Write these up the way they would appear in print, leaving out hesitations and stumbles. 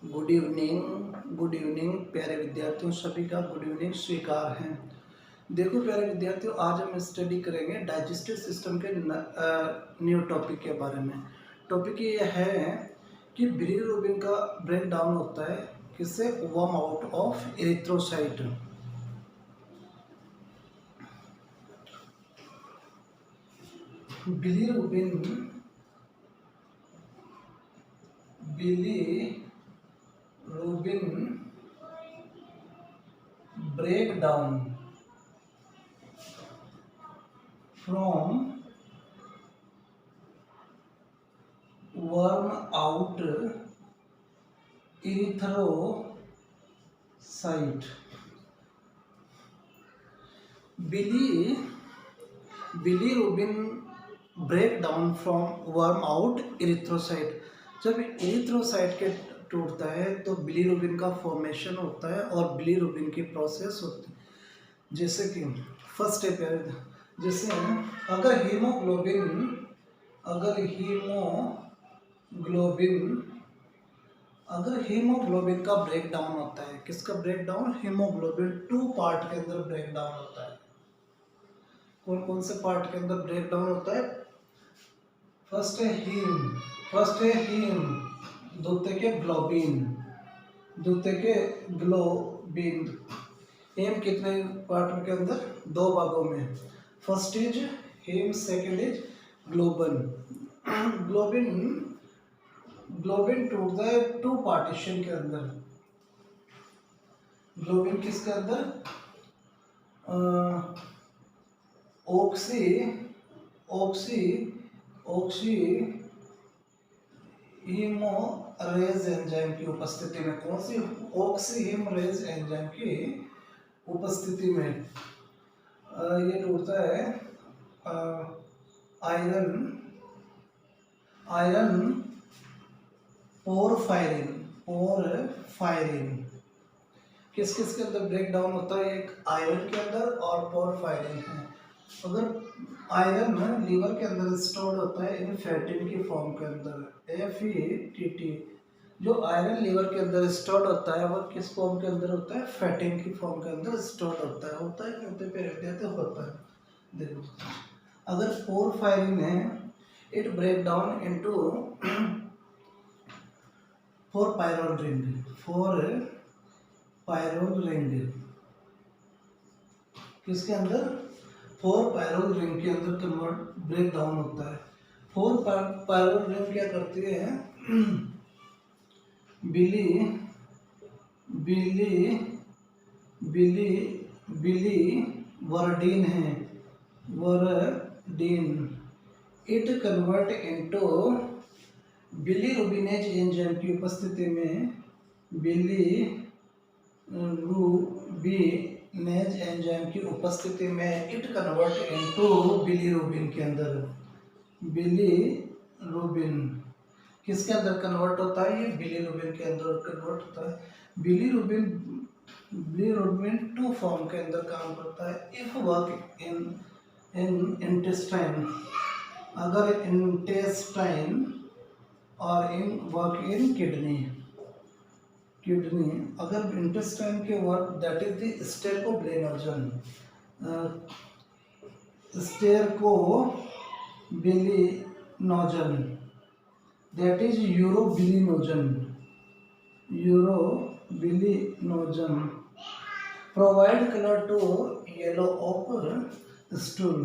Good evening प्यारे विद्यार्थियों, सभी का गुड इवनिंग स्वीकार है। देखो प्यारे विद्यार्थियों, आज हम स्टडी करेंगे डाइजेस्टिव सिस्टम के न्यू टॉपिक के बारे में। टॉपिक ये है कि बिलीरुबिन का ब्रेक डाउन होता है किससे, worm out of erythrocyte. Bilirubin break down from worm out erythrocyte. Bilirubin break down from worm out erythrocyte. जब इरिथ्रोसाइट के टूटता है तो बिलीरुबिन का फॉर्मेशन होता है और बिलीरुबिन की प्रोसेस होती है। जैसे कि फर्स्ट स्टेप है, जैसे अगर हीमोग्लोबिन का ब्रेक डाउन होता है, किसका ब्रेक डाउन, हीमोग्लोबिन 2 पार्ट के अंदर ब्रेक डाउन होता है। कौन कौन से पार्ट के अंदर ब्रेक डाउन होता है? फर्स्ट है हीम, द्वितीय के ग्लोबिन। हीम कितने पार्ट के अंदर? 2 भागों में। First is haem, second is globin टूटता है 2 पार्टीशन के अंदर। ग्लोबिन किसके अंदर? ऑक्सी हीमोरेज एंजाइम की उपस्थिति में। कौन सी? ऑक्सी हीमोरेज एंजाइम की उपस्थिति में ये टूटता है आयरन पोरफायरिन। किस किस के अंदर ब्रेक डाउन होता है? एक आयरन के अंदर और पोरफायरिन है। अगर आयरन लीवर के अंदर स्टोर होता है इन फैटिन की फॉर्म के अंदर, FETT। जो आयरन लीवर के अंदर स्टोर होता है वो किस फॉर्म के अंदर होता है? फैटिन की फॉर्म के अंदर स्टोर होता है कि होता है। देखो, अगर पोरफायरिन है, it break down into 4 pyrrole ring. किसके अंदर? 4 पायरोल रिंग के अंदर कन्वर्ट ब्रेक डाउन होता है। 4 पायरोल रिंग क्या करती है? वर्डीन है, इट कन्वर्ट इनटू बिलीरुबिनेज एंजाइम की उपस्थिति में, बिलीरुबिनेज एंजाइम की उपस्थिति में इट कन्वर्ट इनटू बिलीरुबिन के अंदर। बिलीरुबिन किसके अंदर कन्वर्ट होता है? ये बिलीरुबिन के अंदर कन्वर्ट होता है। बिलीरुबिन 2 फॉर्म के अंदर काम करता है। इफ वर्क इन इंटेस्टाइन, अगर इंटेस्टाइन, और इन वर्क इन किडनी। अगर इंटेस्टाइन के work, that is the stercobilinogen, that is urobilinogen. Provide colour to yellow of stool.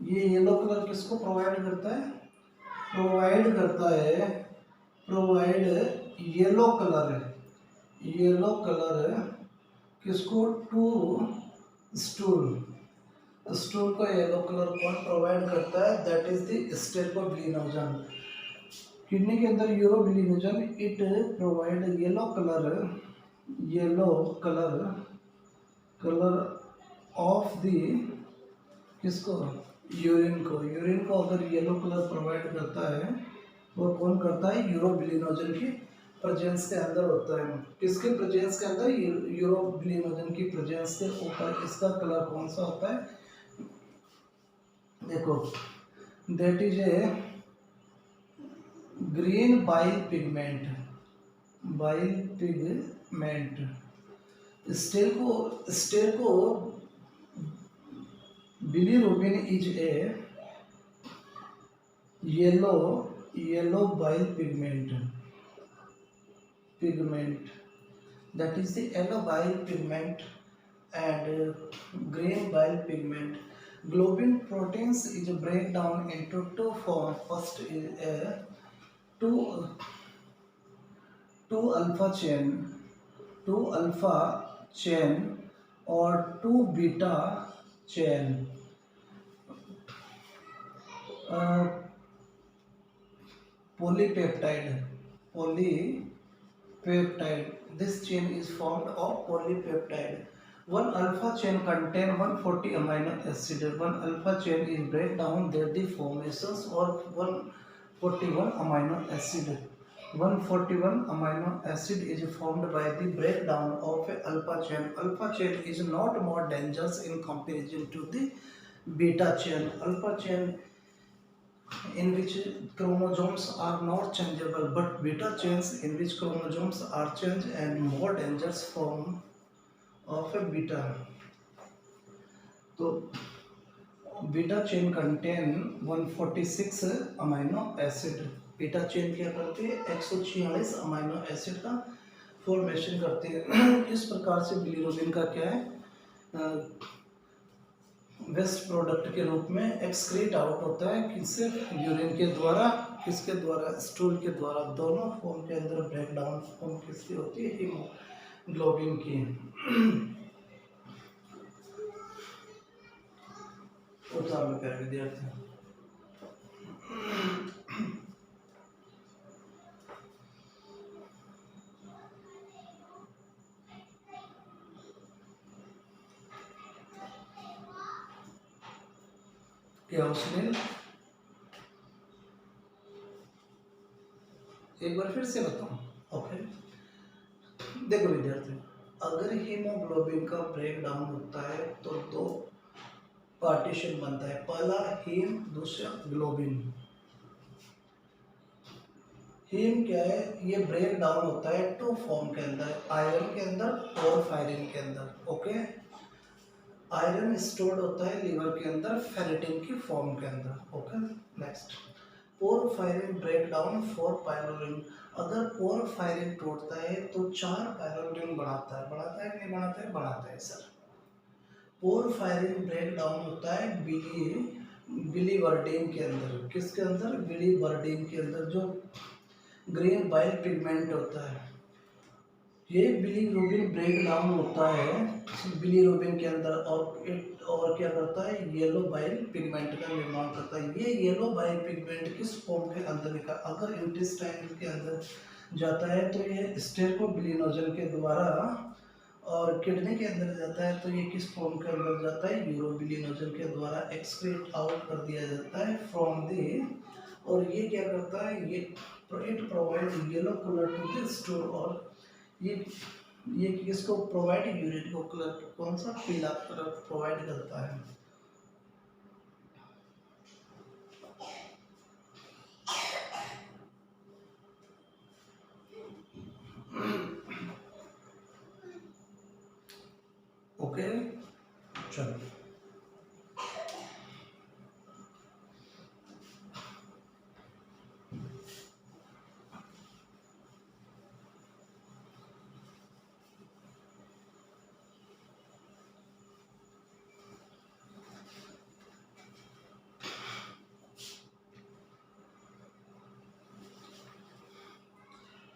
ये येलो कलर किसको प्रोवाइड करता है? प्रोवाइड येलो कलर किसको? टू स्टूल को येलो कलर कौन प्रोवाइड करता है? That is the stercobilinogen. Kidney के अंदर urobilinogen, it provide yellow colour of the किसको? यूरिन को अगर येलो कलर प्रोवाइड करता है वो कौन करता है? यूरोबिलिनोजन की प्रेजेंस के अंदर होता है। किसके प्रेजेंस के अंदर? यूरोबिलिनोजन की प्रेजेंस के ऊपर इसका कलर कौन सा होता है? देखो, that is a green bile pigment. Bile pigment. Stercobilirubin is a yellow bile pigment that is the yellow bile pigment and green bile pigment. Globin proteins is break down into two forms. First is a two two alpha chain two alpha chain or two beta chain. uh, polypeptide polypeptide this chain is formed of polypeptide. One alpha chain contain 140 amino acid. One alpha chain is break down their deformations or 141 amino acid. 141 amino acid is formed by the breakdown of a alpha chain. Alpha chain is not more dangerous in comparison to the beta chain. Alpha chain in which chromosomes are not changeable, but beta chains in which chromosomes are changed and more dangerous form of a beta. So beta chain contain 146 amino acid. Beta chain क्या करती है 146 amino acid का formation करती है. इस प्रकार से bilirubin का क्या है वेस्ट प्रोडक्ट के रूप में एक्सक्रीट आउट होता है. किससे यूरिन के द्वारा किसके द्वारा स्टूल के द्वारा. दोनों फॉर्म के अंदर ब्रेक डाउन फॉर्म किसकी होती है हीमोग्लोबिन की. में प्यारे विद्यार्थी क्या उसने एक बार फिर से बताऊं. ओके देखो विद्यार्थी अगर हीमोग्लोबिन का ब्रेक डाउन होता है तो दो पार्टीशन बनता है. पहला हीम दूसरा ग्लोबिन. हीम क्या है ये ब्रेक डाउन होता है टू फॉर्म के अंदर. आयरन के अंदर पोरफायरिन के अंदर. ओके आयरन स्टोर्ड होता है लीवर के अंदर फेरेटिन की फॉर्म के अंदर. Okay next porphyrin break down 4 pyrroline. अगर पोरफायरिन टूटता है तो 4 पायरोलिन बढ़ाता है कि नहीं बढ़ाता है सर. पोरफायरिन ब्रेक डाउन होता है बिलीवर्डिन के अंदर. किसके अंदर बिलीवर्डिन के अंदर जो ग्रीन बाइल पिगमेंट होता है. ये बिलीरुबिन ब्रेक डाउन होता है बिलीरुबिन के अंदर और क्या करता है येलो बाइल पिगमेंट का निर्माण करता है. ये येलो बाइल पिगमेंट किस फॉर्म के अंदर निकल अगर इंटेस्टाइन के अंदर जाता है तो ये स्टेरोबिलिनोजन के द्वारा और किडनी के अंदर जाता है तो ये किस फॉर्म के अंदर जाता है यूरोबिलिनोजन के द्वारा एक्सक्रीट आउट कर दिया जाता है फ्रॉम दी. और ये क्या करता है ये it provide yellow colour to the stool. और ये किसको प्रोवाइड यूरिन को कलर कौन सा पीला कलर प्रोवाइड करता है. ओके चलो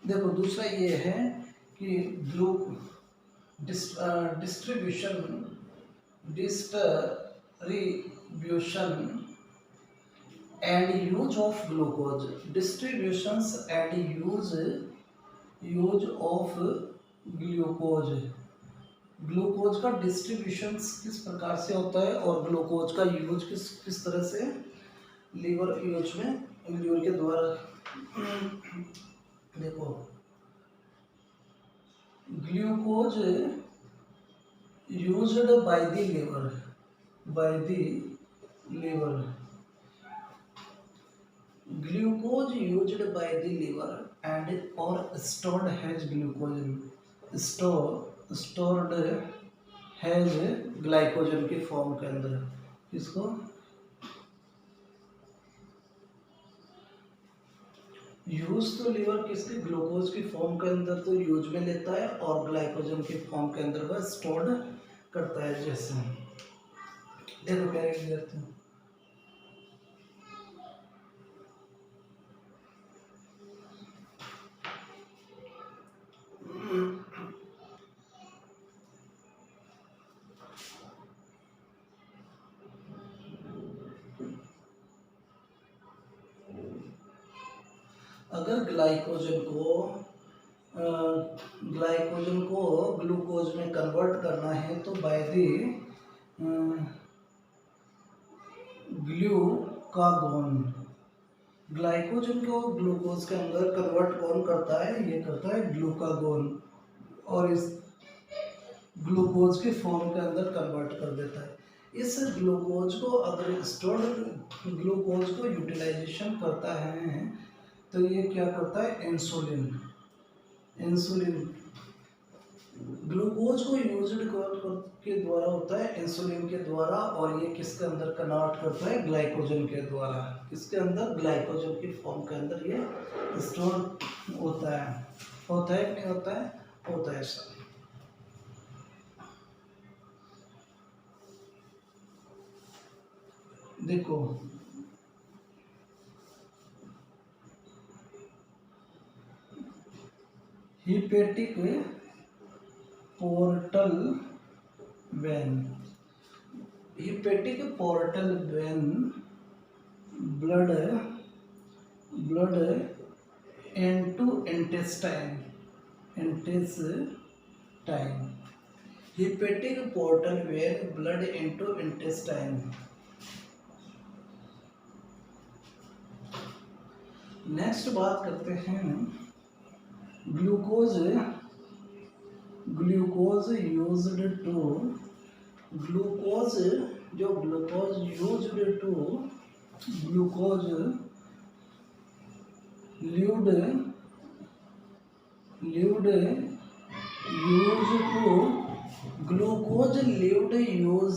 देखो दूसरा ये है कि distribution and use of glucose. Distributions and use of glucose का डिस्ट्रीब्यूशन किस प्रकार से होता है और ग्लूकोज का यूज किस तरह से लीवर के द्वारा. देखो glucose used by the liver glucose used by the liver and और stored has glycogen, stored has glycogen के फॉर्म के अंदर। इसको यूज तो लीवर किसके ग्लूकोज की फॉर्म के अंदर तो यूज में लेता है और ग्लाइकोजन की फॉर्म के अंदर वह स्टोर्ड करता है। जैसे देखो क्या विद्यार्थी, अगर ग्लाइकोजन को ग्लूकोज में कन्वर्ट करना है तो बाय द ग्लूकागोन, ग्लाइकोजन को ग्लूकोज के अंदर कन्वर्ट कौन करता है, ये करता है ग्लूकागोन, और इस ग्लूकोज के फॉर्म के अंदर कन्वर्ट कर देता है। इस ग्लूकोज को अगर स्टोर्ड ग्लूकोज को यूटिलाइजेशन करता है तो ये क्या करता है, इंसुलिन ग्लूकोज को यूज्ड के द्वारा होता है, इंसुलिन के द्वारा, और ये किसके अंदर कन्वर्ट करता है, ग्लाइकोजन के द्वारा। किसके अंदर, ग्लाइकोजन की फॉर्म के अंदर ये स्टोर होता है कि नहीं होता है, होता है सर। देखो hepatic portal vein, hepatic portal vein blood into intestine, hepatic portal vein blood into intestine. Next बात करते हैं glucose used to, glucose used to glucose ल्यूड यूज टू ग्लूकोज ल्यूड use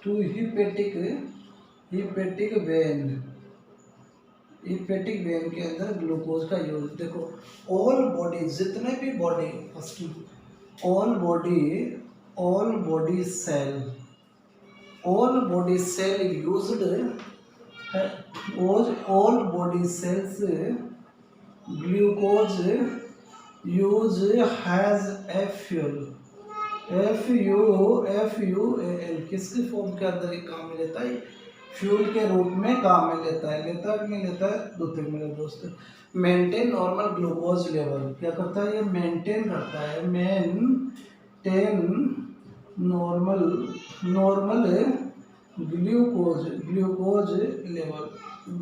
to hepatic vein, hepatic vein के अंदर glucose का use. देखो all body, जितने भी body, first all body cell used, all body cells glucose use has FuAl, किसके form के अंदर ये काम में लेता है, फ्यूल के रूप में काम में लेता है कि नहीं लेता है, दूसरे मेरे दोस्त। मेंटेन नॉर्मल ग्लूकोज लेवल, क्या करता है, ये मेंटेन करता है, नॉर्मल ग्लूकोज लेवल,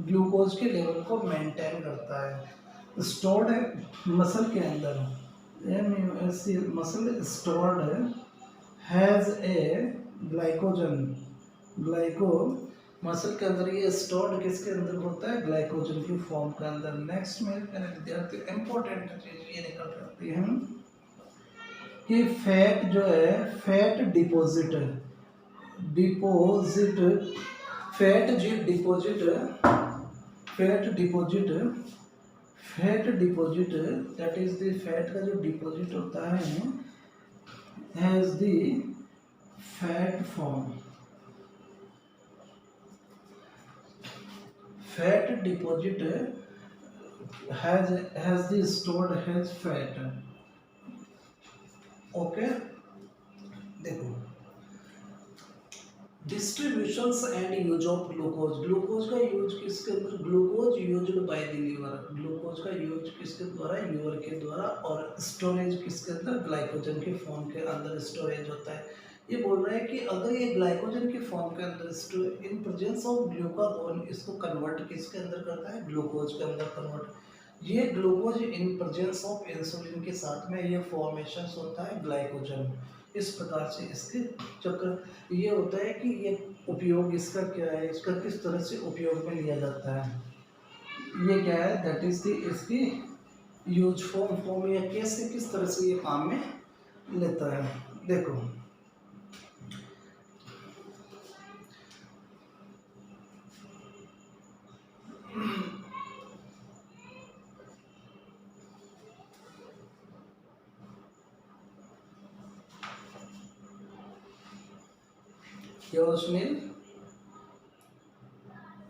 ग्लूकोज के लेवल को मेंटेन करता है। स्टोर्ड है मसल के अंदर, muscle stored has a glyco muscle के अंदर, ये स्टोर्ड किसके अंदर होता है, ग्लाइकोजन की फॉर्म के अंदर। नेक्स्ट में विद्यार्थी इंपॉर्टेंट चीज ये निकल करती है कि फैट जो है, fat deposit that is the fat का जो डिपोजिट होता है, has the fat form, fat deposit has the stored has fat। Okay देखो distributions and use of glucose का यूज किसके अंदर, glucose used by the liver, glucose का use किसके द्वारा, लीवर के द्वारा, और स्टोरेज किसके अंदर, ग्लाइकोजन के फॉर्म के अंदर स्टोरेज होता है। ये बोल रहा है कि अगर ये ग्लाइकोजन की फॉर्म के अंदर इन प्रेजेंस ऑफ ग्लूकागोन, इसको कन्वर्ट किसके अंदर करता है, ग्लूकोज के अंदर कन्वर्ट। ये glucose in presence of insulin के साथ में ये फॉर्मेशन होता है ग्लाइकोजन। इस प्रकार से इसके चक्कर ये होता है कि ये उपयोग इसका क्या है, इसका किस तरह से उपयोग में लिया जाता है। ये क्या है, दैट इज दी इसकी यूज फॉर्म या कैसे किस तरह से ये काम में लेता है। देखो क्या हुआ सुनील,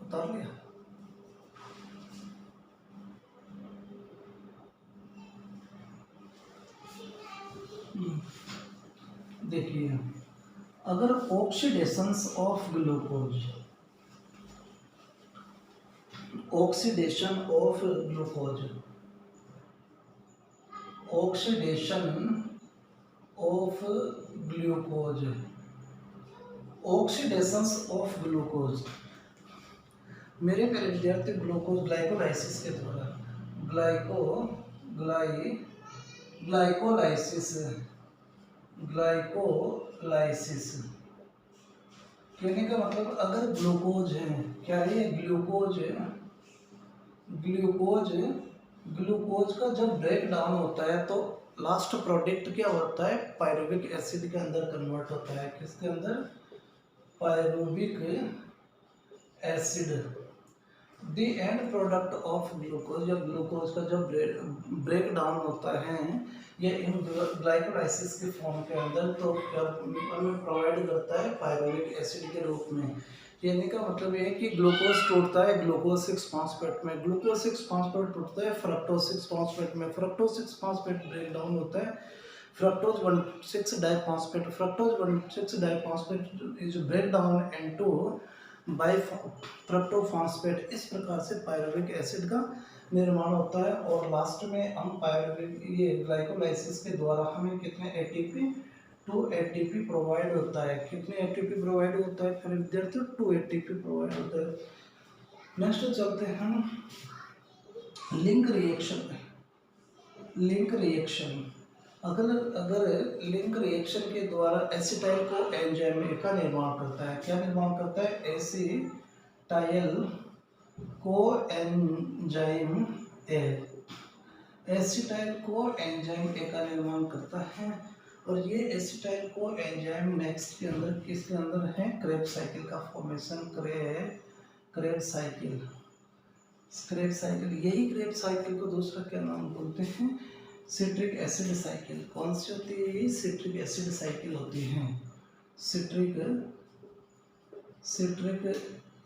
उतार लिया। देखिए अगर oxidations of glucose, oxidation of glucose, oxidation of glucose, oxidations of glucose, मेरे प्यारे विद्यार्थी ग्लूकोज ग्लाइकोलाइसिस के द्वारा, ग्लाइकोलाइसिस, ग्लाइकोलाइसिस कहने का मतलब अगर ग्लूकोज है, क्या है ग्लूकोज, ग्लूकोज, ग्लूकोज का जब ब्रेक डाउन होता है तो लास्ट प्रोडक्ट क्या होता है, पायरुविक एसिड के अंदर कन्वर्ट होता है। किसके अंदर, pyruvic acid. The end product of glucose, जब ग्लूकोज का जब ब्रेक डाउन होता है या इन ग्लाइकोलाइसिस के फॉर्म के अंदर, तो क्या हमें प्रोवाइड करता है, पायरुविक एसिड के रूप में। कहने का मतलब ये है कि ग्लूकोज टूटता है ग्लूकोज 6 फॉस्फेट में, ग्लूकोज 6 फॉस्फेट टूटता है फ्रक्टोज 6 फॉस्फेट में, फ्रक्टोज 6 फॉस्फेट ब्रेक डाउन होता है fructose 1,6 diphosphate, fructose 1,6 diphosphate is break down into bi fructophosphate. इस प्रकार से पायरुविक एसिड का निर्माण होता है और लास्ट में हम पायरुविक ये ग्लाइकोलाइसिस के द्वारा हमें कितने एटीपी, 2 एटीपी प्रोवाइड होता है। कितने एटीपी प्रोवाइड होता है फिर विद्यार्थियों, 2 एटीपी प्रोवाइड होता है। नेक्स्ट चलते हैं हम लिंक रिएक्शन में। लिंक रिएक्शन, अगर लिंक रिएक्शन के द्वारा एसिटाइल को एंजाइम का निर्माण करता है, क्या निर्माण करता है, acetyl co enzyme A, acetyl co enzyme A का निर्माण करता है। और ये एसिटाइल को एंजाइम नेक्स्ट के अंदर किसके अंदर है, क्रेब्स साइकिल का formation, Krebs cycle, Krebs cycle. यही क्रेब्स साइकिल को दूसरा क्या नाम बोलते हैं, सिट्रिक एसिड साइकिल। कौन सी होती है ये, सिट्रिक एसिड साइकिल होती है, citric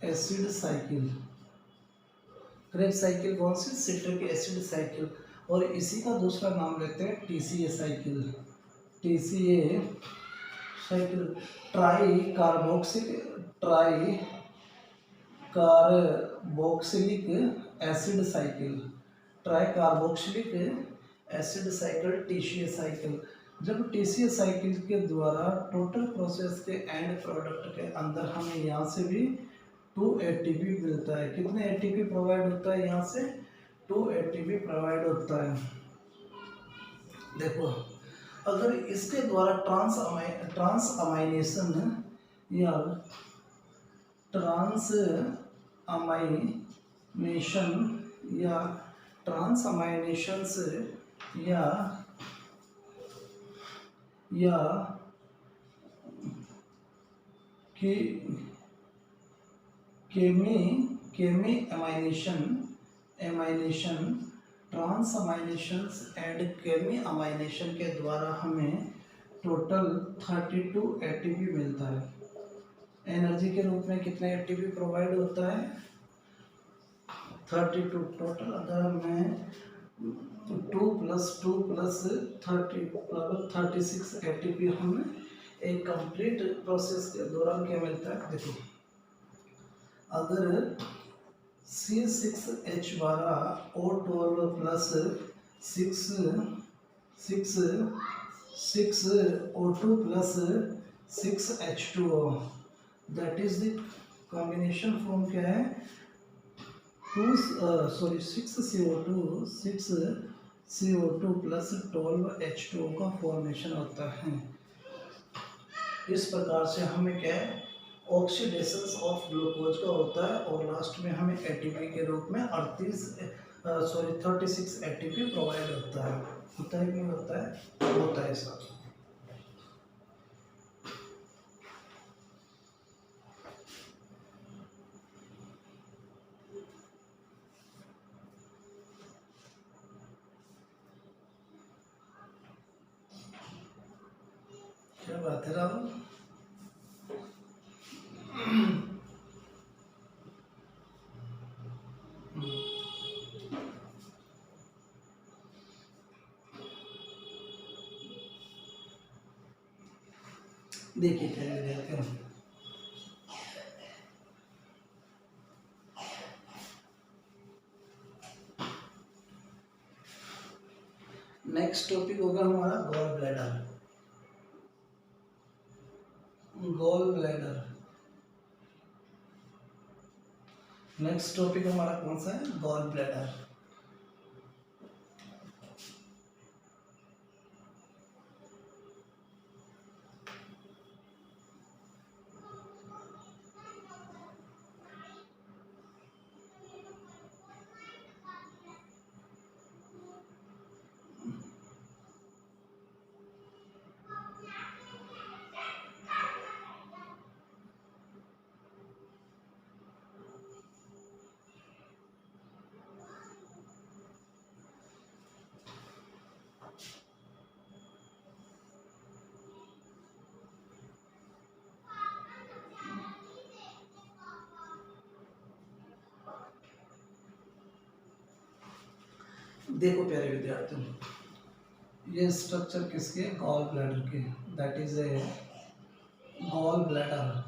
acid cycle. Krebs cycle कौन सी, सिट्रिक एसिड साइकिल। और इसी का दूसरा नाम लेते हैं TCA cycle, TCA cycle, try carboxylic acid cycle, try carboxylic acid cycle, TCA cycle. जब टीसीए साइकिल के द्वारा टोटल प्रोसेस के एंड प्रोडक्ट के अंदर हमें यहाँ से भी 2 एटीपी मिलता है। कितने एटीपी प्रोवाइड होता है, यहाँ से 2 एटीपी प्रोवाइड होता है। देखो अगर इसके द्वारा ट्रांस अमाइनेशन या ट्रांस अमाइनेशंस या केमी अमाइनेशन, ट्रांस अमाइनेशंस एंड केमी अमाइनेशन के द्वारा हमें टोटल 32 एटीपी मिलता है। एनर्जी के रूप में कितने एटीपी प्रोवाइड होता है, 32 टोटल। अगर मैं 2 + 2 + 30 36 एटीपी हमें एक कंप्लीट प्रोसेस के दौरान क्या मिलता है। देखो अगर C6H12O12 + 6O2 + 6H2O, that is the combination form क्या है, 6CO2 + 12H2O का फॉर्मेशन होता है। इस प्रकार से हमें क्या है ऑक्सीडेशन ऑफ ग्लूकोज का होता है और लास्ट में हमें एटीपी के रूप में 36 एटीपी प्रोवाइड होता है कि नहीं होता है, होता है सर। क्या बात है राहुल? देखिए क्या देखते हैं, नेक्स्ट टॉपिक होगा हमारा gall bladder. Gall bladder next topic हमारा कौन सा है? Gall bladder. देखो प्यारे विद्यार्थियों, ये स्ट्रक्चर किसके? गॉल ब्लैडर के। That is a gall bladder,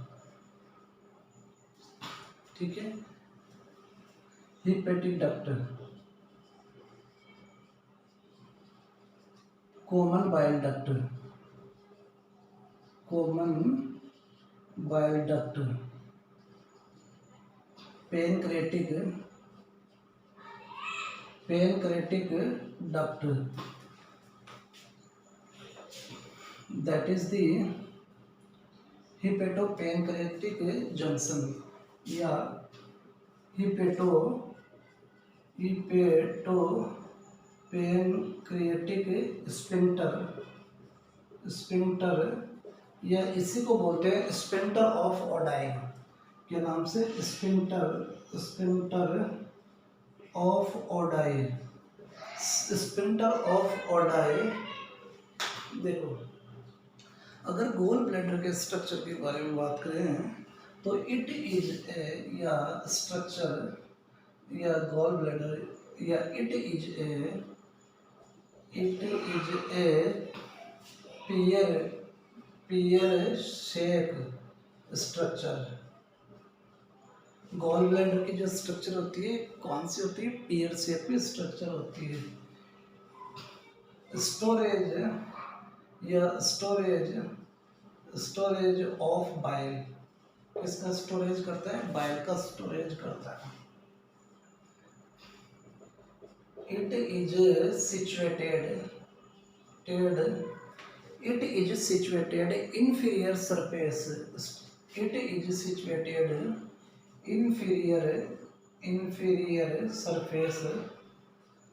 ठीक है। Hepatic duct, common bile duct, common bile duct, pancreatic duct, that is the hepatopancreatic junction या hepatopancreatic स्पिंक्टर या इसी को बोलते हैं स्पिंक्टर ऑफ ओडाई के नाम से। Sphincter of Oddi, sphincter of Oddi. देखो, अगर गोल ब्लैडर के स्ट्रक्चर के बारे में बात करें तो इट इज ए या स्ट्रक्चर या गॉल ब्लैडर या it is a pear shape structure. Gall bladder की जो स्ट्रक्चर होती है कौन सी होती है? पियर शेप की स्ट्रक्चर होती है। स्टोरेज ऑफ बाइल, किसका स्टोरेज करता है? बाइल का स्टोरेज करता है। It is situated inferior surface, it is situated inferior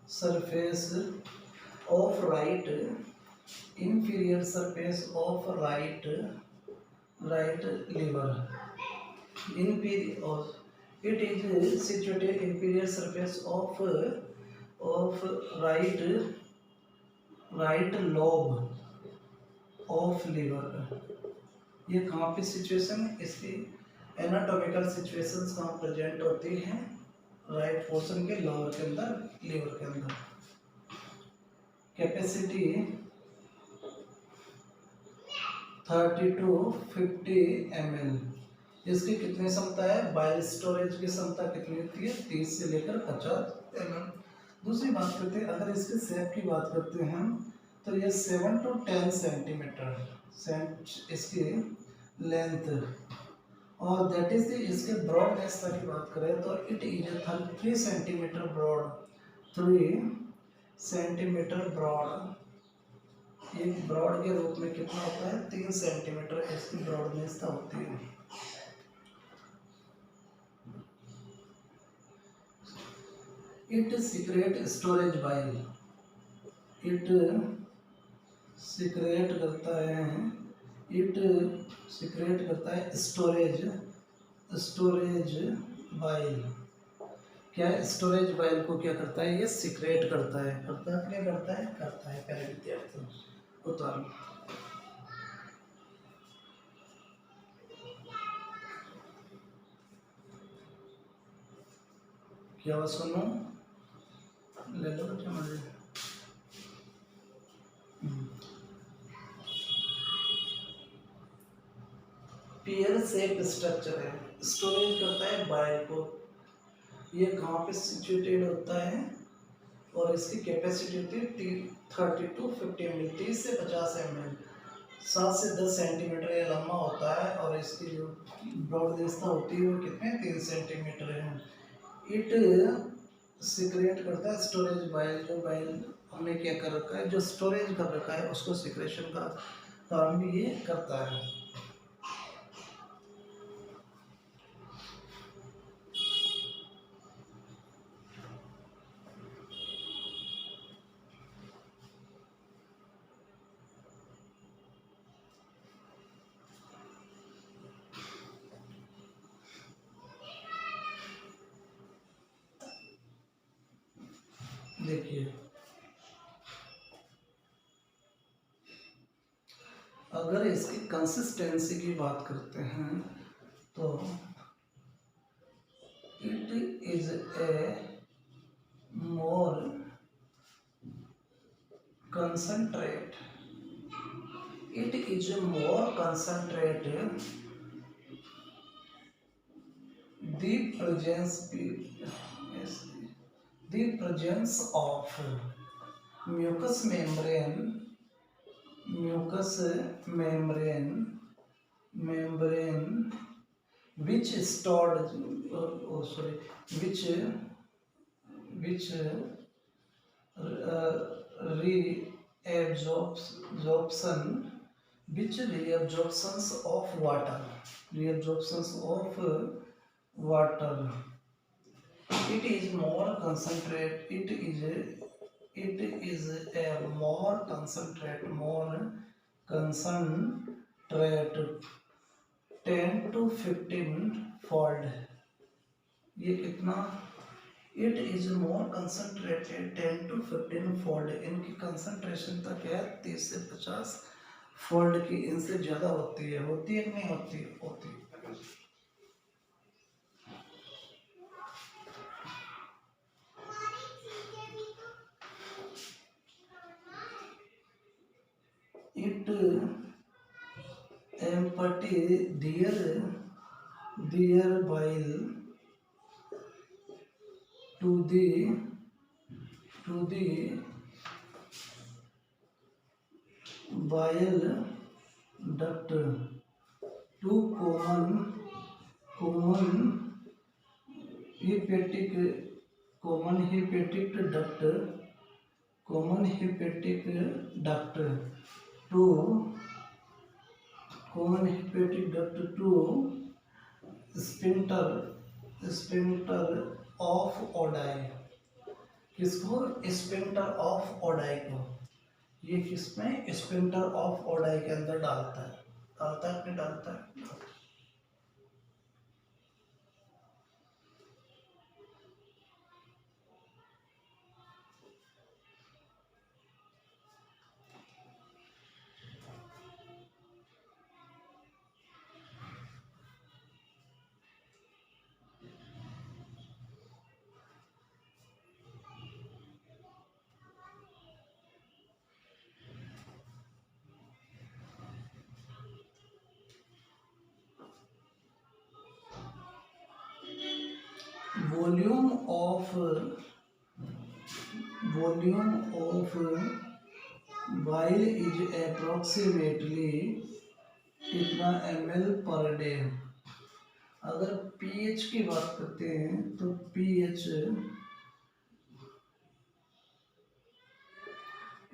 surface of right, inferior surface of right liver, inferior, it is situated inferior surface of right lobe of liver। ये कहाँ पे situation, इसकी anatomical situations कहाँ present होती हैं? Right portion के lower के अंदर, लीवर के अंदर। Capacity 30 to 50 ml। इसकी कितनी क्षमता है? बाइल स्टोरेज की क्षमता कितनी होती है? 30 से लेकर 50 ml। दूसरी बात करते हैं, अगर इसके शेप की बात करते हैं हम, तो ये 7 to 10 सेंटीमीटर इसकी लेंथ, और दैट इज इसके ब्रॉडनेस की बात करें तो it is 3 centimetre broad, 3 centimetre broad. एक ब्रॉड के रूप में कितना होता है? 3 सेंटीमीटर इसकी ब्रॉडनेस होती है। It secret storage bile, it secret करता है, इट सीक्रेट करता है स्टोरेज, स्टोरेज बाइल। क्या स्टोरेज बाइल को क्या करता है, ये सीक्रेट करता है, करता है, क्या करता है, करता है। प्यारे विद्यार्थियों, उतारो। क्या हुआ, सुनो, ले लो बेटा मुझे। पेयर शेप स्ट्रक्चर है, स्टोरेज करता है बाइल को। ये कहाँ पे सिचुएटेड होता है, और इसकी कैपेसिटी होती है 30 to 50 ml, 30 से 50 ml, 7 से 10 सेंटीमीटर ये लंबा होता है, और इसकी जो ब्रॉडनेस होती है वो कितने, 3 सेंटीमीटर है। इट सिक्रेट करता है स्टोरेज बाइल, जो बाइल हमने क्या कर रखा है, जो स्टोरेज कर रखा है उसको सिक्रेशन का काम भी ये करता है। देखिए, अगर इसकी कंसिस्टेंसी की बात करते हैं तो it is A more concentrate, it is more concentrated, the presence, yes, the presence of mucous membrane, mucous membrane which stored, oh sorry, which reabsorption, which reabsorptions of water, reabsorptions of water, it is more concentrate, it is a more concentrate 10 to 15 fold। ये कितना, it is more concentrated 10 to 15 fold, इनकी concentration तक है 30 से 50 fold की, इनसे ज़्यादा होती है, होती है कि नहीं होती, होती है। It empty their bile to the bile duct, to common hepatic duct, common hepatic duct to common hepatic duct to sphincter of Oddi, किसको, स्पिंटर ऑफ ओडाई को, ये किसमें, स्पिंटर ऑफ ओडाई के अंदर डालता है, डालता है कि नहीं डालता है। volume of bile is approximately कितना ml per day। अगर pH की बात करते हैं तो pH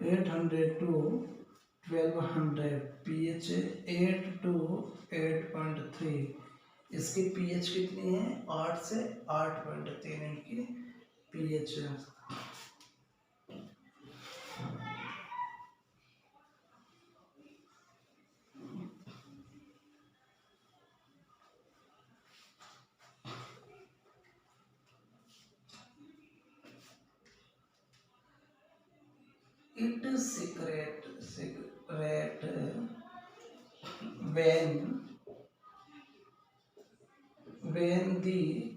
800 to 1200, pH 8 to 8.3, इसकी pH कितनी है, 8 से 8.3 इनकी pH it secret when when the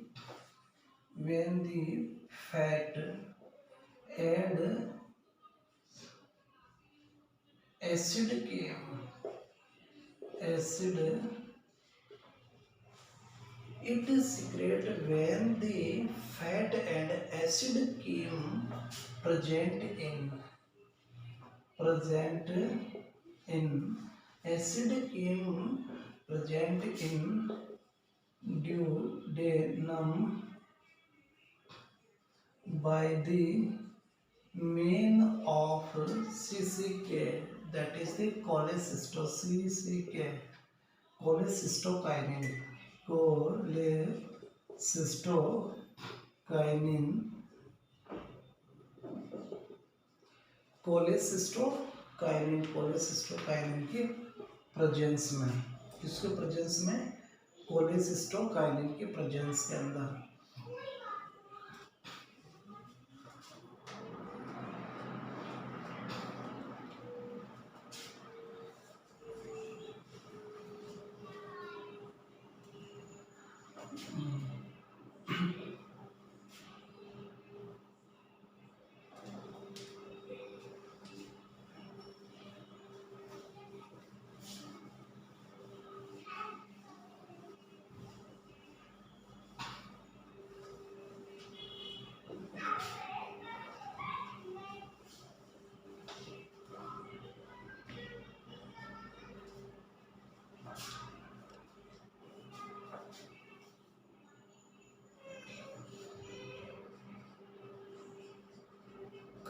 when the fat and acid came acid it is secret when the fat and acid came present present in acid came present in duodenum by the main of CCK, that is the cholecystokinin. Cholecystokinin. Cholecystokinin. cholecystokinin की presence में, किसके presence में? cholecystokinin के presence के अंदर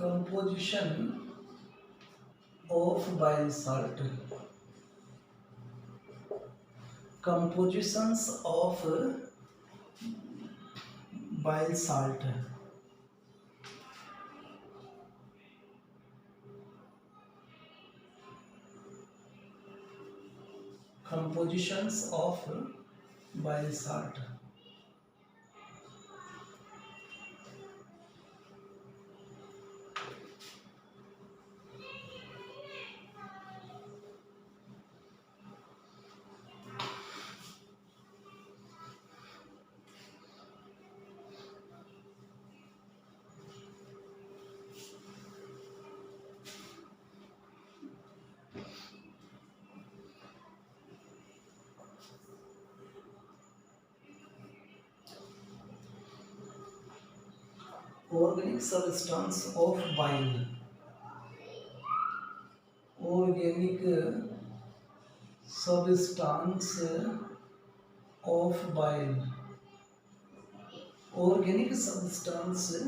composition of bile salt. Compositions of bile salt. Compositions of bile salt. Organic substance of bile. Organic substance of bile. Organic substance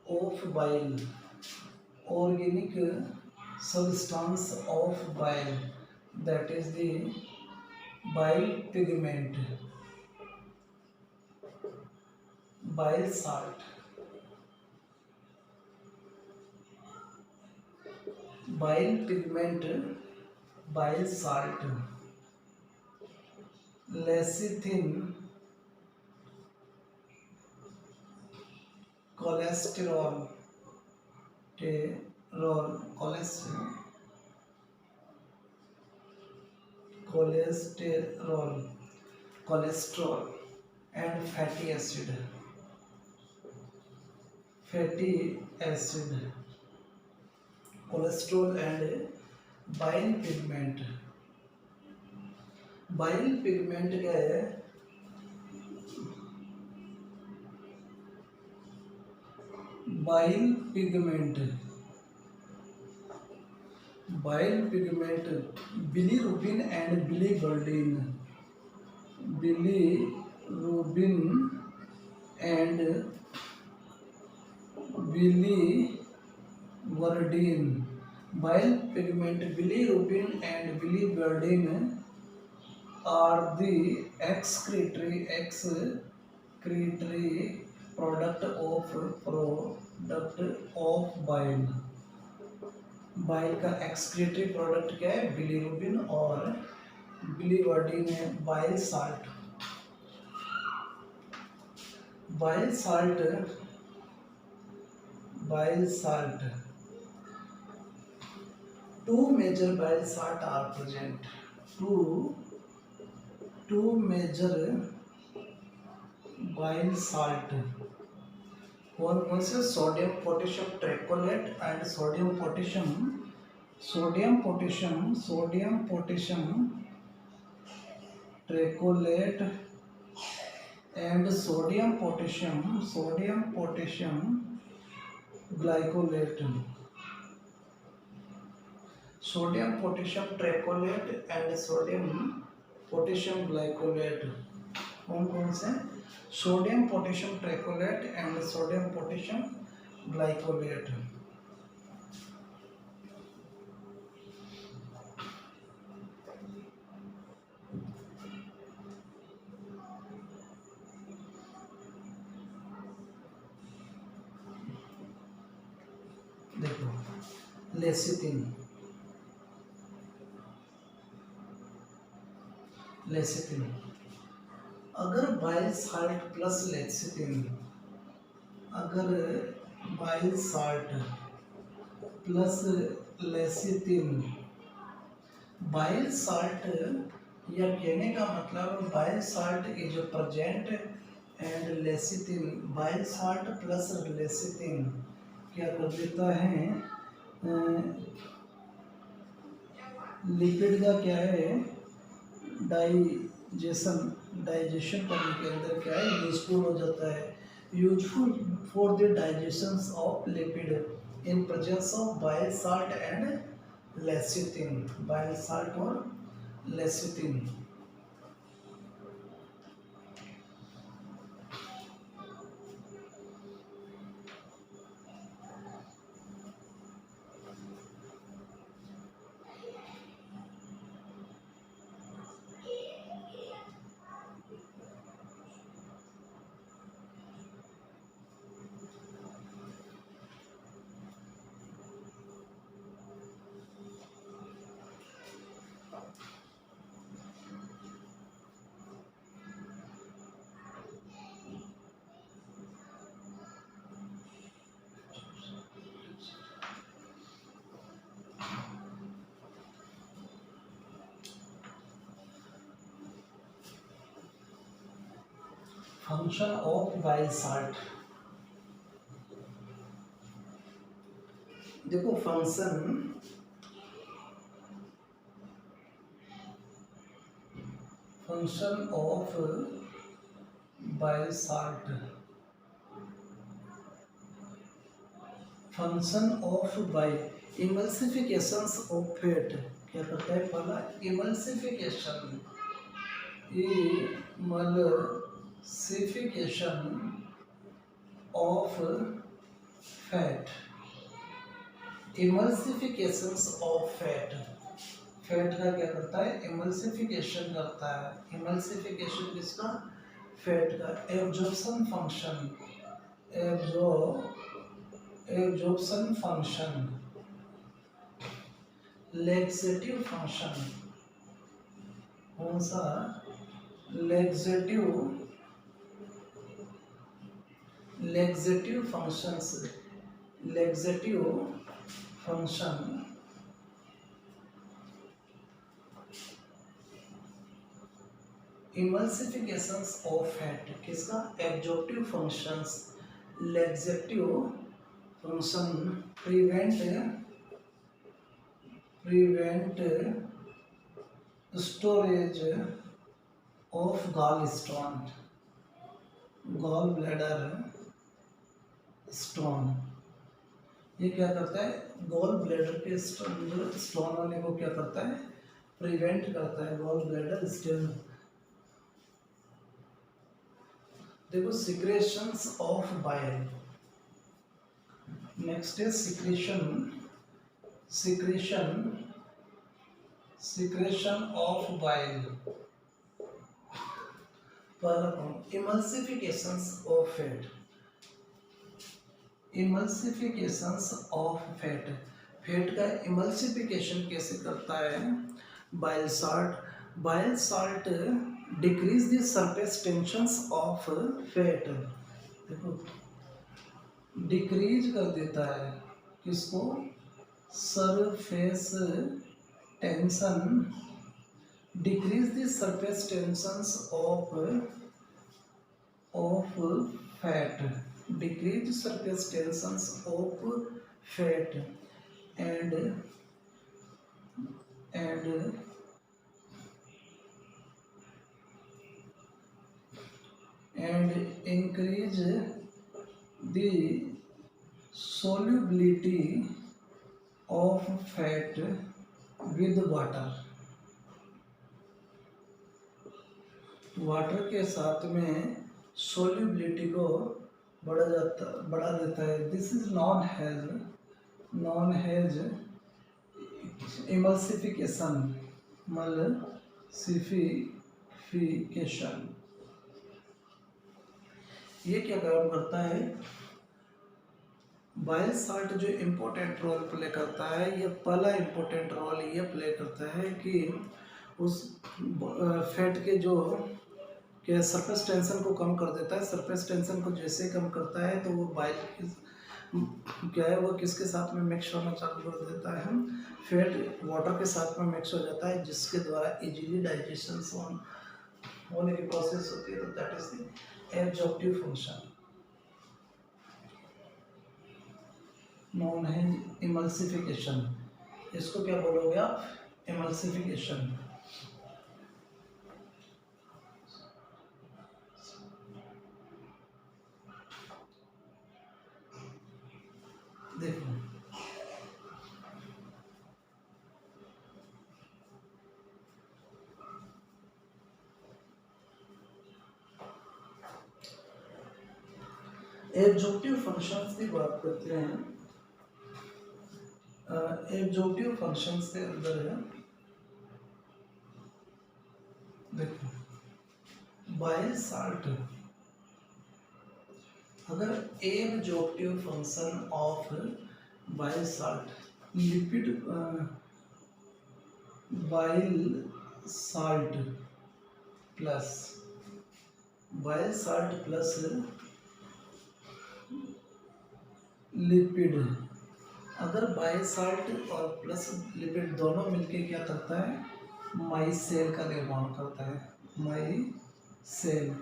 of bile. Organic substance of bile, that is the bile pigment, bile salt. Bile pigment, bile salt. Lecithin, cholesterol, cholesterol and fatty acid. Cholesterol and bile pigment. Bile pigment क्या है? Bile pigment bilirubin and biliverdin. Bilirubin and biliverdin. Bile pigment, bilirubin and biliverdin are the excretory product of bile. Bile का excretory product क्या है? Bilirubin और biliverdin है। Bile salt, bile salt, bile salt, two major bile salt are present. Two major bile salt, कौन कौन से? Sodium potassium taurocholate and sodium potassium, sodium potassium, sodium potassium taurocholate and sodium potassium, sodium potassium glycolate, sodium potassium taurocholate and sodium potassium glycolate, कौन कौन से? Sodium potassium taurocholate and sodium potassium glycolate. देखो lecithin, lecithin, अगर bile salt plus lecithin, अगर bile salt plus lecithin, bile salt, या कहने का मतलब bile salt is present and lecithin, bile salt plus lecithin क्या कर देता है? लिपिड का क्या है? डाइजेशन करने के अंदर क्या है? यूजफुल हो जाता है, useful for the digestion of lipid in presence of bile salt and lecithin, bile salt और lecithin. Function of bile salt, देखो function of bile salt, function of bile, emulsifications of fat क्या करता है? पहला emulsification, emulsification of fat, emulsifications of fat, fat का क्या करता है? इमल्सिफिकेशन करता है। इमल्सिफिकेशन किसका? फैट का। Absorption function, absorption function, laxative function, कौन सा? Laxative functions, laxative function emulsifications of fat किसका? Absorptive functions, laxative function prevent storage of gall stone, gall bladder stone, ये क्या करता है? गॉल ब्लैडर के स्टोन होने को क्या करता है? प्रिवेंट करता है, गॉल ब्लैडर स्टोन। देखो सिक्रेशंस ऑफ बाइल, नेक्स्ट है सिक्रेशन ऑफ बाइल। पहला emulsifications of fat, emulsifications of fat, fat का इमल्सिफिकेशन कैसे करता है? Bile salt, bile salt decrease the surface tensions of fat, देखो डिक्रीज कर देता है किसको? Surface tension, decrease the surface tensions of fat, decrease surface tensions of fat and and and increase the solubility of fat with water, water के साथ में solubility को बढ़ा देता है। This is non has emulsification, emulsification. ये क्या काम करता है? बाइल साल्ट जो इम्पोर्टेंट रोल प्ले करता है, ये पहला इम्पोर्टेंट रोल ये प्ले करता है कि उस फैट के जो क्या सरफेस टेंशन को कम कर देता है। सरफेस टेंशन को जैसे कम करता है तो वो बाइल क्या है, वो किसके साथ में मिक्स होना चालू कर देता है? फैट वाटर के साथ में मिक्स हो जाता है, जिसके द्वारा इजीली डाइजेशन होने की प्रोसेस होती है। तो that is the absorptive function, non है इमल्सिफिकेशन। इसको क्या बोलोगे आप? इमल्सिफिकेशन। देखो एब्जॉर्प्टिव फंक्शंस की बात करते हैं। एब्जॉर्प्टिव फंक्शंस के अंदर है, देखो बाइल साल्ट, अगर absorptive function of bile salt, lipid bile salt plus lipid, अगर बाइल साल्ट और प्लस लिपिड दोनों मिलके क्या करता है? माइसेल का निर्माण करता है। माइसेल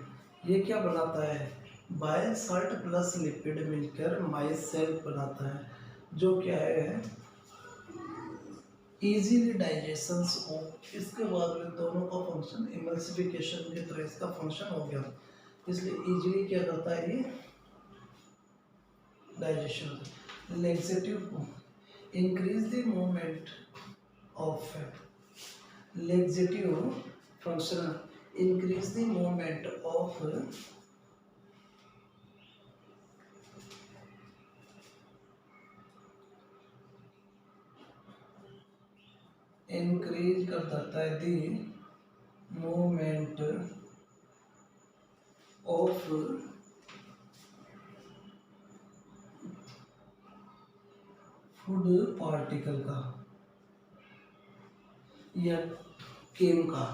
ये क्या बनाता है? बाइल साल्ट प्लस लिपिड मिलकर माइसेल बनाता है, जो क्या है? इजीली डाइजेशन हो। इसके बाद में दोनों का फंक्शन इमल्सिफिकेशन की तरह इसका फंक्शन हो गया, इसलिए इजीली क्या करता है ये? Digestion. Laxative, increase the movement of fat, laxative function, increase the movement of increase कर देता है दी मूवमेंट ऑफ फूड पार्टिकल का या केम का,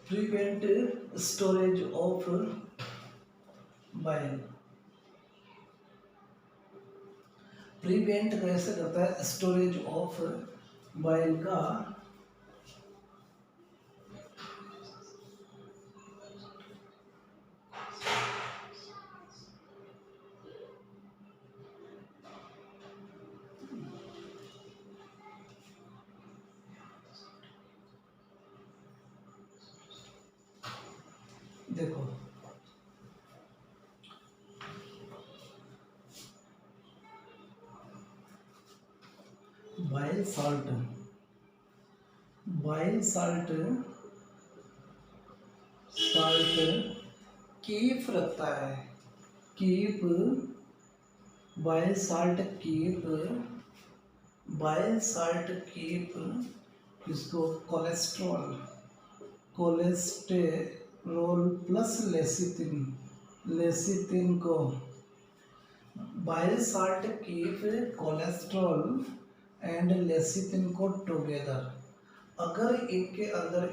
prevent storage of bile, prevent कैसे करता है? स्टोरेज ऑफ बाइल का देखो बाइल साल्ट कीप रखता है, कीप बाइल साल्ट कीप इसको कोलेस्टेरोल प्लस लेसिथिन को bile salt keep cholesterol and lecithin को टुगेदर। अगर इनके अंदर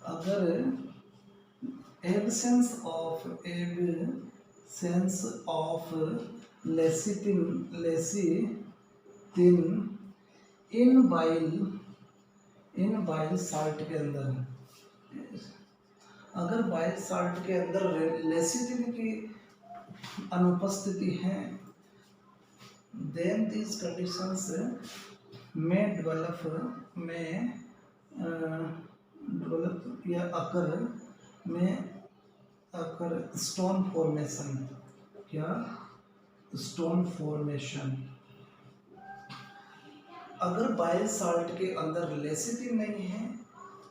अगर absence of lecithin in bile salt के अंदर, अगर बाइल साल्ट के अंदर लेसिथिन की अनुपस्थिति है, then these conditions may develop या अकर स्टोन फॉर्मेशन। क्या? Stone formation. अगर बाइल साल्ट के अंदर लेसिथिन नहीं है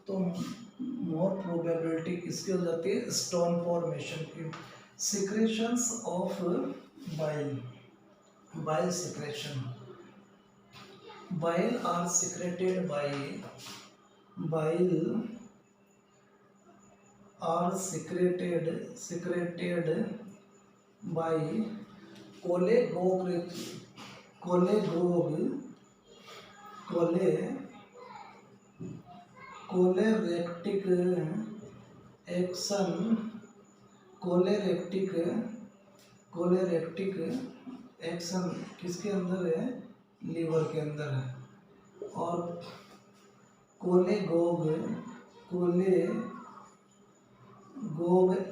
तो मोर प्रोबेबिलिटी किसकी हो जाती है? स्टोन फॉर्मेशन की। Secretions of bile secretion. Bile are secreted by cholerectic action किसके अंदर है? लीवर के अंदर है। और कोलेगोग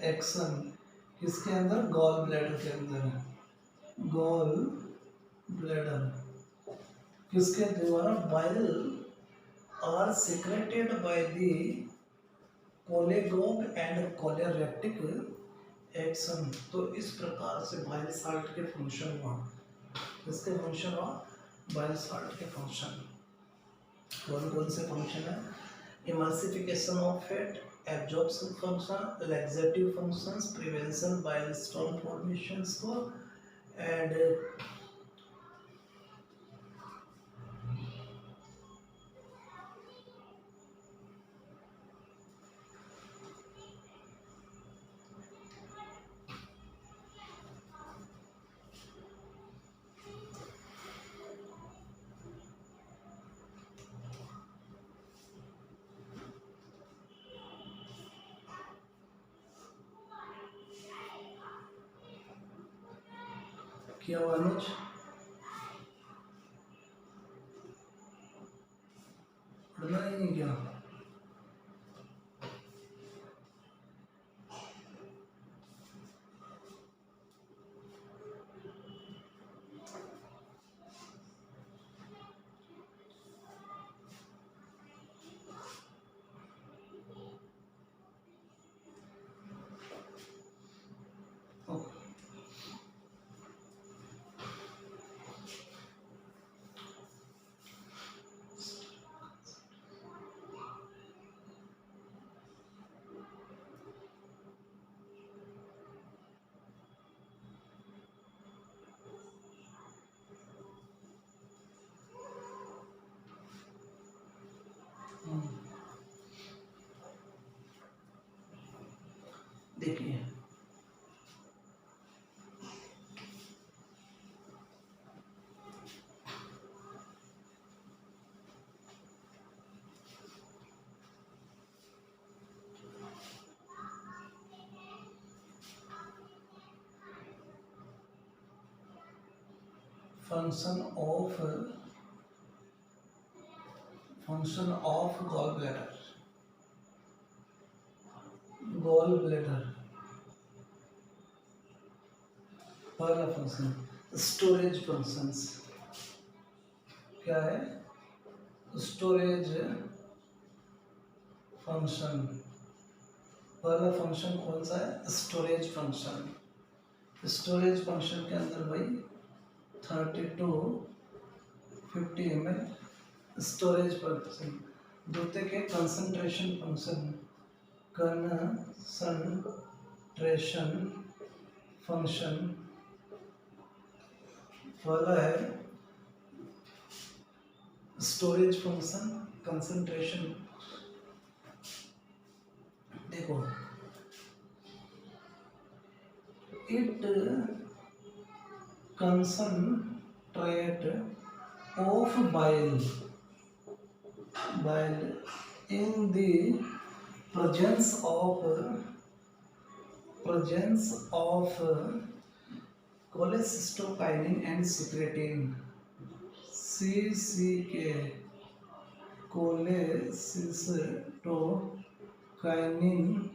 एक्शन किसके अंदर? गॉल ब्लैडर के अंदर है। गॉल ब्लैडर किसके द्वारा? Bile are secreted by the cholagogue and choleretic action. तो इस प्रकार से बाइल साल्ट के फंक्शन हुआ। किसके फंक्शन हुआ? बाइल साल्ट के फंक्शन। कौन कौन से फंक्शन है? Emulsification of fat, absorption function, laxative functions, prevention bile stone formations को, एंड क्या हुआ अनुज? पढ़ना ही नहीं क्या? देखिए फंक्शन ऑफ गॉल ब्लैडर। पहला फंक्शन स्टोरेज फंक्शंस। क्या है? Storage function. पहला फंक्शन कौन सा है? Storage function. स्टोरेज फंक्शन के अंदर भाई 30 to 50 ml स्टोरेज फंक्शन। दूसरे के कंसंट्रेशन फंक्शन पहला है स्टोरेज फंक्शन कंसंट्रेशन। देखो, it concentrate of bile in the presence of cholecystokinin and secretin. CCK, cholecystokinin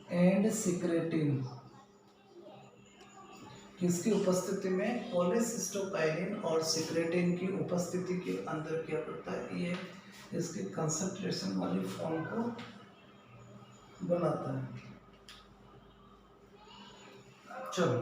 and secretin किसकी उपस्थिति में, कोलेसिस्टोकाइनिन और सिक्रेटिन की उपस्थिति के अंदर क्या करता है, ये इसके कंसंट्रेशन वाली फॉर्म को बनाता है। चलो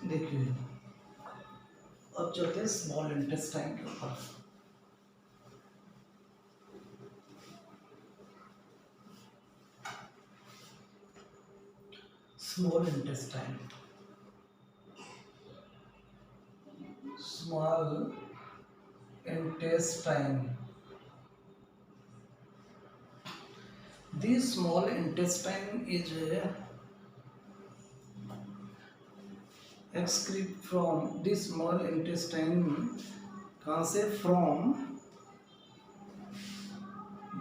देखिए, अब चलते हैं स्मॉल इंटेस्टाइन के ऊपर। Small intestine, small intestine, this small intestine is excrete from this small intestine कहाँ से, from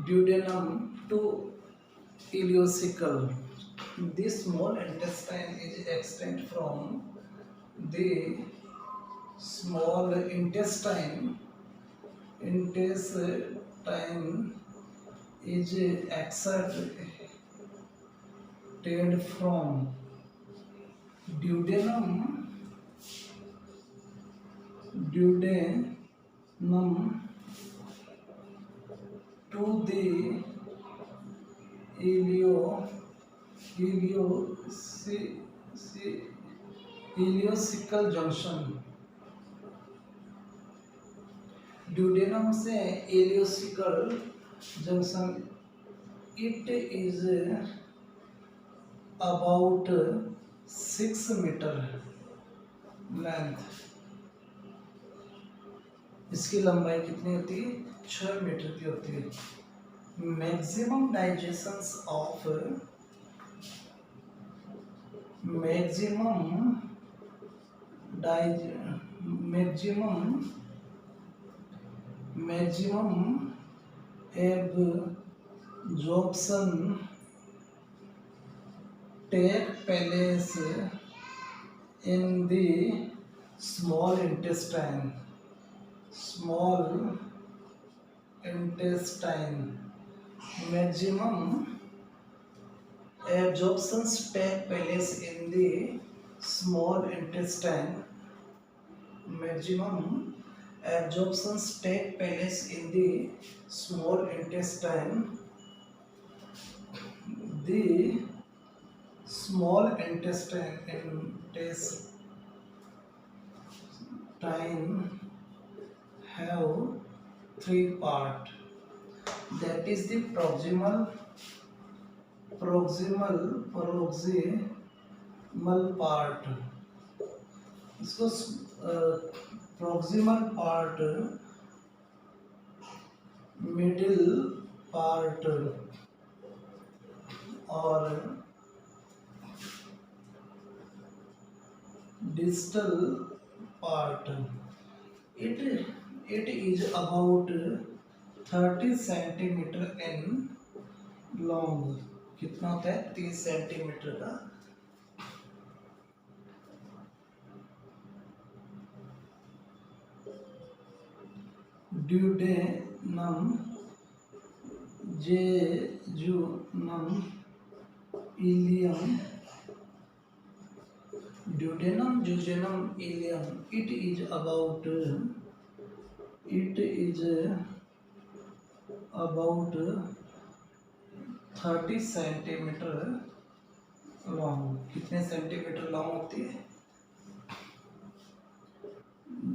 duodenum to ileocecal. This small intestine is extend from the small intestine is extracted from duodenum to the ileocecal junction. duodenum से ileocecal junction, it is about 6 meter length. इसकी लंबाई कितनी होती है, 6 metre की होती है। Maximum absorption take place in the small intestine. Maximum absorptions take place in the small intestine. Maximum absorptions take place in the small intestine. The small intestine have 3 parts. That is the proximal part. इसको proximal part, middle part और distal part. It is about 30 centimeter in long. कितना होता है, 30 centimetre का। duodenum, jejunum, ileum. Duodenum, jejunum, ileum. It is about 30 30 centimetre long. कितने centimetre long होती है?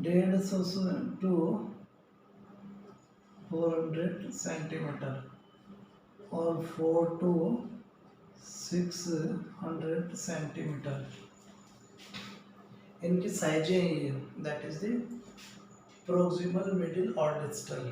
150 to 400 centimetre और 4 टू 600 सेंटीमीटर इनकी साइजें ये, that is the proximal, middle और distal.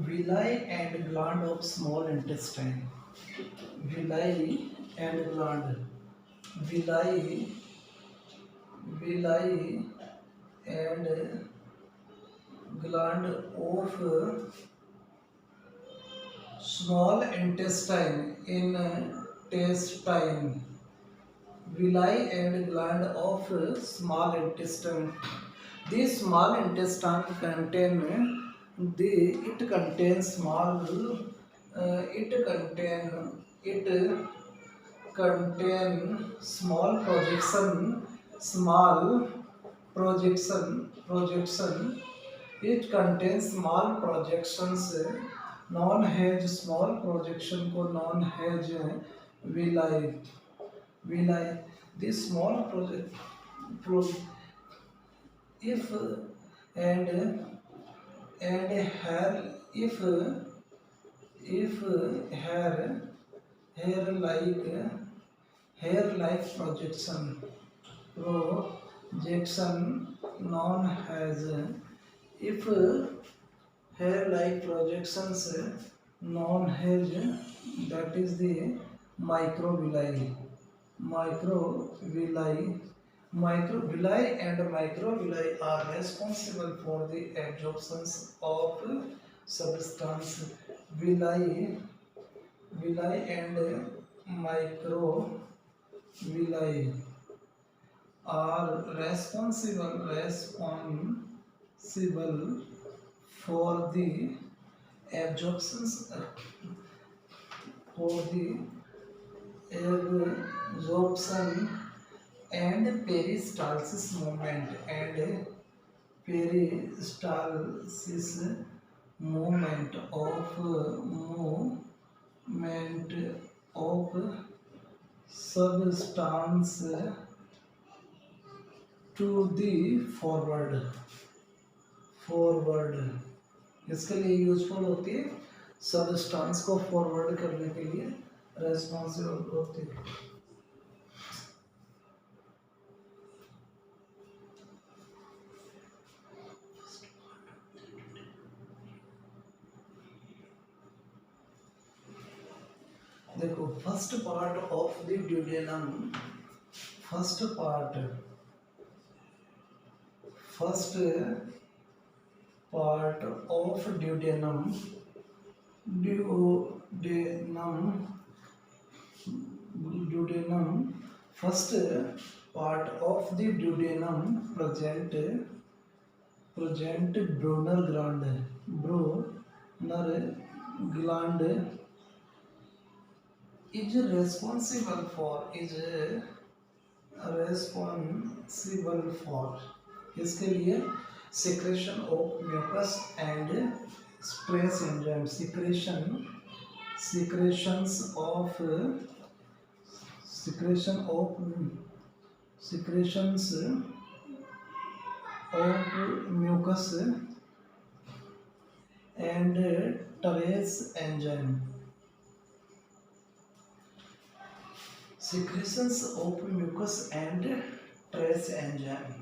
Villi and gland of small intestine. Villi and gland. Villi, villi and gland of small intestine in intestine. Villi and gland of small intestine. These small intestine contain it contains small it contain small projection it contains small projections non hedge small projection को non hedge villi villi this small pro, if and hair if hair like projection known as if hair like projections known as that is the microvilli microvilli Microvilli and microvilli are responsible for the absorption of substance. Villi and microvilli are responsible for the absorptions for the absorption and peristalsis movement of substance to the forward इसके लिए useful होती है, substance को forward करने के लिए responsible होती है। देखो first part of the duodenum first part of duodenum first part of the duodenum present Brunner gland is responsible for इसके लिए secretion of mucus and stress enzyme secretions of mucus and trace enzyme secretions of mucus and trace enzyme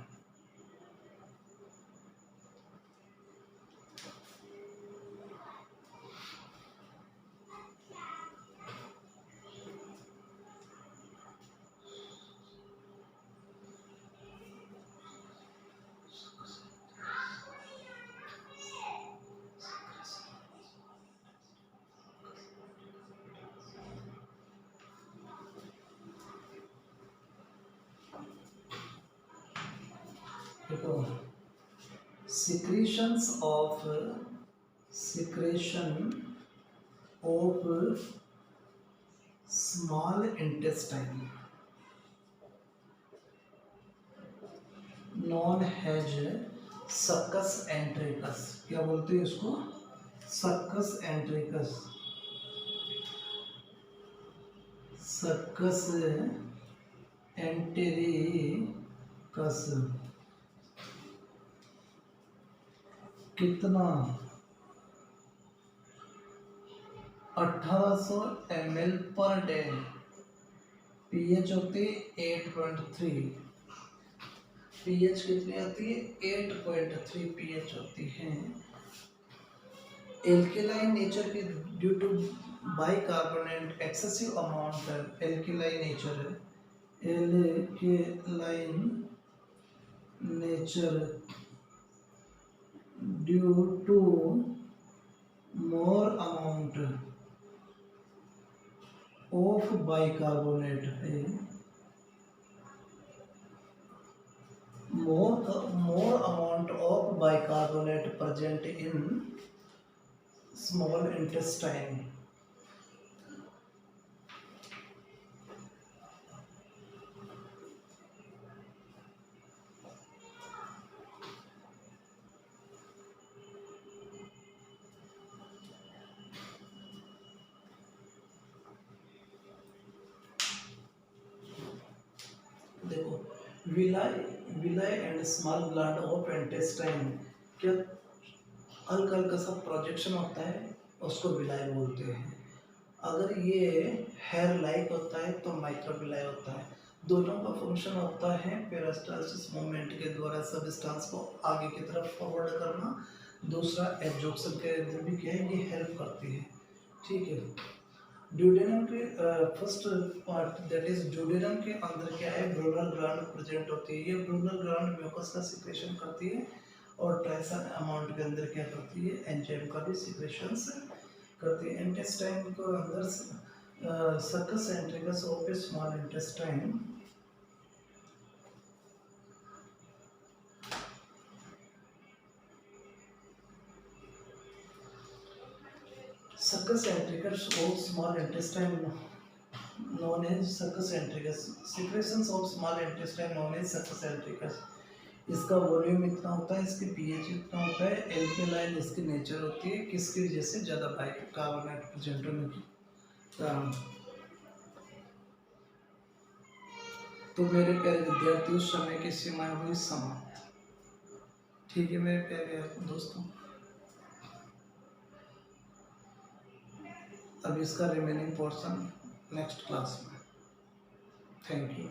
देखो, secretion of small intestine known as succus entericus. क्या बोलते हैं इसको? Succus entericus. Succus entericus कितना? 1800 ml per day. PH होती है 8.3। PH कितनी आती है? 8.3 पीएच होती है। एल्केलाइन नेचर के due to bicarbonate excessive amount alkaline nature है। Alkaline nature due to more amount of bicarbonate है। more amount of bicarbonate present in small intestine। देखो, villi and small gland of intestine, क्या हल्का हल्का सा projection होता है, उसको विलाई बोलते हैं। अगर ये हेयर लाइक होता है तो माइक्रोविलाई होता है। दोनों का फंक्शन होता है पेरिस्टालसिस मूवमेंट के द्वारा सबस्टेंस को आगे की तरफ फॉरवर्ड करना। दूसरा एब्जॉर्प्शन के अंदर भी क्या है, ये हेल्प करती है। ठीक है। ड्यूडेनम के first part that is duodenum के अंदर क्या है, ब्रूनल ग्लैंड प्रेजेंट होती है। ये ब्रूनल ग्लैंड म्यूकस का सिक्रेशन करती है और ट्राइसन अमाउंट के अंदर क्या करती है, एंजाइम का भी सिक्रेशन करती है। इंटेस्टाइन को अंदर succus entericus of A small intestine succus entericus of small intestine known as succus centricus। secretions of small intestine known as succus centricus। इसका वॉल्यूम इतना होता है, इसकी पीएच इतना होता है, एल्केलाइन इसकी नेचर होती है, किसकी वजह से? ज़्यादा बाइकार्बोनेट प्रेजेंट होने के कारण। तो मेरे प्यारे विद्यार्थियों, समय की सीमाएं हुई समाप्त। ठीक है मेरे प्यारे दोस्तों, अब इसका रिमेनिंग पोर्शन नेक्स्ट क्लास में। Thank you.